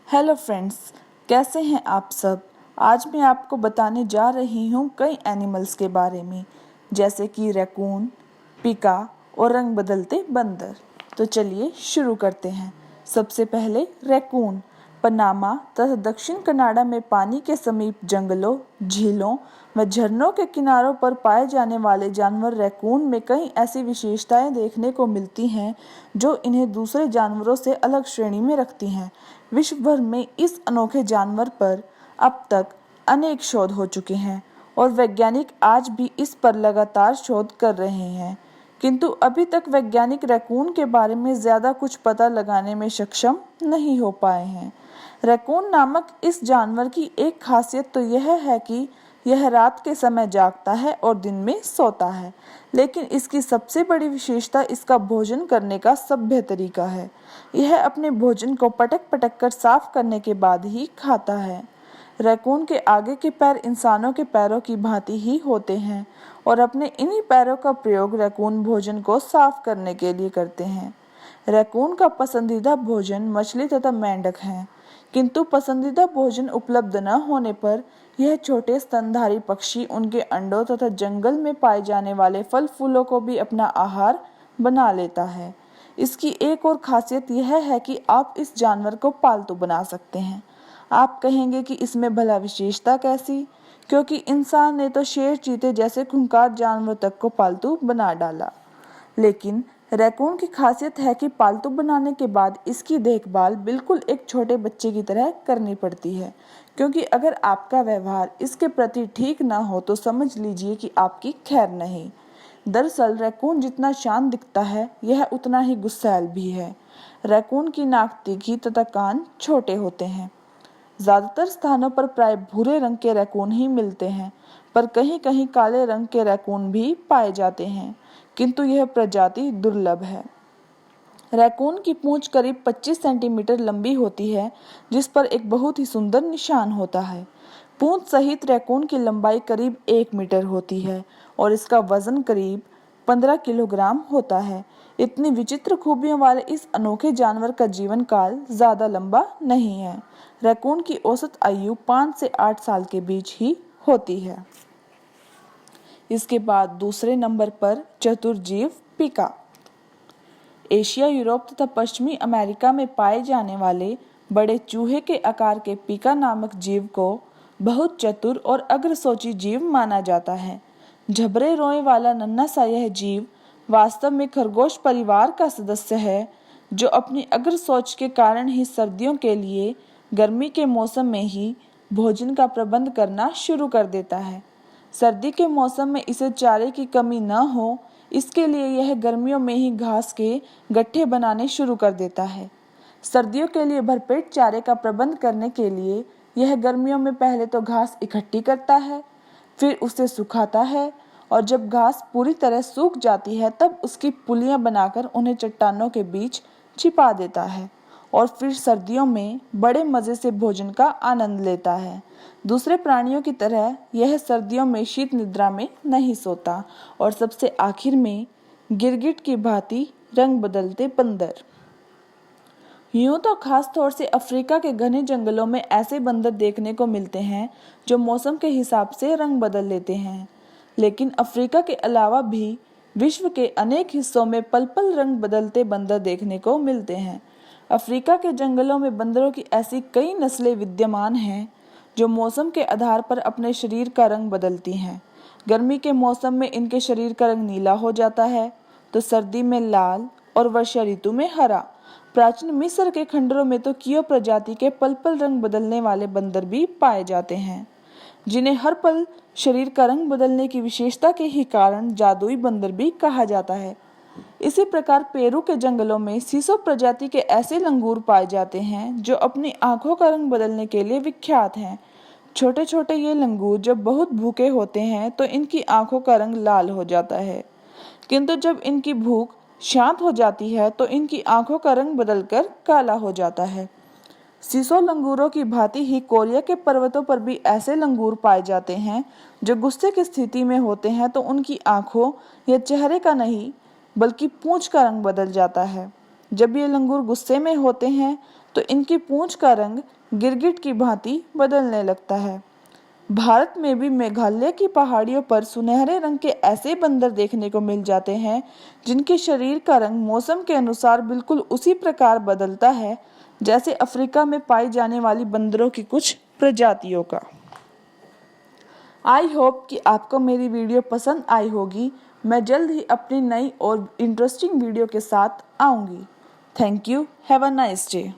Hello friends, कैसे हैं आप सब। आज मैं आपको बताने जा रही हूँ कई एनिमल्स के बारे में, जैसे कि रैकून, पिका और रंग बदलते बंदर। तो चलिए शुरू करते हैं। सबसे पहले रैकून। पनामा तथा दक्षिण कनाडा में पानी के समीप जंगलों, झीलों व झरनों के किनारों पर पाए जाने वाले जानवर रैकून में कई ऐसी विशेषताएं देखने को मिलती हैं जो इन्हें दूसरे जानवरों से अलग श्रेणी में रखती हैं। विश्व भर में इस अनोखे जानवर पर अब तक अनेक शोध हो चुके हैं और वैज्ञानिक आज भी इस पर लगातार शोध कर रहे हैं, किंतु अभी तक वैज्ञानिक रैकून के बारे में ज्यादा कुछ पता लगाने में सक्षम नहीं हो पाए हैं। रैकून नामक इस जानवर की एक खासियत तो यह है कि यह रात के समय जागता है और दिन में सोता है, लेकिन इसकी सबसे बड़ी विशेषता इसका भोजन करने का सभ्य तरीका है। यह अपने भोजन को पटक पटक कर साफ करने के बाद ही खाता है। रैकून के आगे के पैर इंसानों के पैरों की भांति ही होते हैं और अपने इन्हीं पैरों का प्रयोग रैकून भोजन को साफ करने के लिए करते हैं। रैकून का पसंदीदा भोजन मछली तथा मेंढक है, किंतु पसंदीदा भोजन उपलब्ध न होने पर यह छोटे स्तनधारी पक्षी उनके अंडों तथा जंगल में पाए जाने वाले फल फूलों को भी अपना आहार बना लेता है। इसकी एक और खासियत यह है कि आप इस जानवर को पालतू बना सकते हैं। आप कहेंगे कि इसमें भला विशेषता कैसी, क्योंकि इंसान ने तो शेर, चीते जैसे खूंखार जानवर तक को पालतू बना डाला, लेकिन रैकून की खासियत है कि पालतू बनाने के बाद इसकी देखभाल बिल्कुल एक छोटे बच्चे की तरह करनी पड़ती है, क्योंकि अगर आपका व्यवहार इसके प्रति ठीक ना हो तो समझ लीजिए कि आपकी खैर नहीं। दरअसल रैकून जितना शांत दिखता है, यह उतना ही गुस्सैल भी है। रैकून की नाक तीखी तथा कान छोटे होते हैं। ज्यादातर स्थानों पर प्राय भूरे रंग के रैकून ही मिलते हैं, पर कहीं कहीं काले रंग के रैकून भी पाए जाते हैं, किंतु यह प्रजाति दुर्लभ है। रैकून की पूंछ करीब 25 सेंटीमीटर लंबी होती है, जिस पर एक बहुत ही सुंदर निशान होता है। पूंछ सहित रैकून की लंबाई करीब 1 मीटर होती है और इसका वजन करीब 15 किलोग्राम होता है। इतनी विचित्र खूबियों वाले इस अनोखे जानवर का जीवन काल ज्यादा लंबा नहीं है। रैकून की औसत आयु 5 से 8 साल के बीच ही होती है। इसके बाद दूसरे नंबर पर चतुर जीव पिका। एशिया, यूरोप तथा पश्चिमी अमेरिका में पाए जाने वाले बड़े चूहे के आकार के पिका नामक जीव को बहुत चतुर और अग्रसोची जीव माना जाता है। झबरे रोए वाला नन्हा सा यह जीव वास्तव में खरगोश परिवार का सदस्य है, जो अपनी अग्र सोच के कारण ही सर्दियों के लिए गर्मी के मौसम में ही भोजन का प्रबंध करना शुरू कर देता है। सर्दी के मौसम में इसे चारे की कमी न हो, इसके लिए यह गर्मियों में ही घास के गट्ठे बनाने शुरू कर देता है। सर्दियों के लिए भरपेट चारे का प्रबंध करने के लिए यह गर्मियों में पहले तो घास इकट्ठी करता है, फिर उसे सुखाता है और जब घास पूरी तरह सूख जाती है तब उसकी पुलियां बनाकर उन्हें चट्टानों के बीच छिपा देता है और फिर सर्दियों में बड़े मजे से भोजन का आनंद लेता है। दूसरे प्राणियों की तरह यह सर्दियों में शीत निद्रा में नहीं सोता और सबसे आखिर में गिरगिट की भांति रंग बदलते बंदर। यूं तो खास तौर से अफ्रीका के घने जंगलों में ऐसे बंदर देखने को मिलते हैं जो मौसम के हिसाब से रंग बदल लेते हैं, लेकिन अफ्रीका के अलावा भी विश्व के अनेक हिस्सों में पल पल रंग बदलते बंदर देखने को मिलते हैं। अफ्रीका के जंगलों में बंदरों की ऐसी कई नस्लें विद्यमान हैं जो मौसम के आधार पर अपने शरीर का रंग बदलती हैं। गर्मी के मौसम में इनके शरीर का रंग नीला हो जाता है, तो सर्दी में लाल और वर्षा ऋतु में हरा। प्राचीन मिस्र के खंडरों में तो कियो प्रजाति के पल पल रंग बदलने वाले बंदर भी पाए जाते हैं, जिन्हें हर पल शरीर का रंग बदलने की विशेषता के ही कारण जादुई बंदर भी कहा जाता है। इसी प्रकार पेरू के जंगलों में सीसो प्रजाति के ऐसे लंगूर पाए जाते हैं जो अपनी आंखों का रंग बदलने के लिए विख्यात हैं। छोटे छोटे ये लंगूर जब बहुत भूखे होते हैं तो इनकी आंखों का रंग लाल हो जाता है, किंतु जब इनकी भूख शांत हो जाती है तो इनकी आंखों का रंग बदलकर काला हो जाता है। सीसो लंगूरों की भांति ही कोरिया के पर्वतों पर भी ऐसे लंगूर पाए जाते हैं जो गुस्से की स्थिति में होते हैं तो उनकी आंखों या चेहरे का नहीं बल्कि पूंछ का रंग बदल जाता है। जब ये लंगूर गुस्से में होते हैं तो इनकी पूंछ का रंग गिरगिट की भांति बदलने लगता है। भारत में भी मेघालय की पहाड़ियों पर सुनहरे रंग के ऐसे बंदर देखने को मिल जाते हैं जिनके शरीर का रंग मौसम के अनुसार बिल्कुल उसी प्रकार बदलता है जैसे अफ्रीका में पाई जाने वाली बंदरों की कुछ प्रजातियों का। आई होप कि आपको मेरी वीडियो पसंद आई होगी। मैं जल्द ही अपनी नई और इंटरेस्टिंग वीडियो के साथ आऊँगी। Thank you. Have a nice day.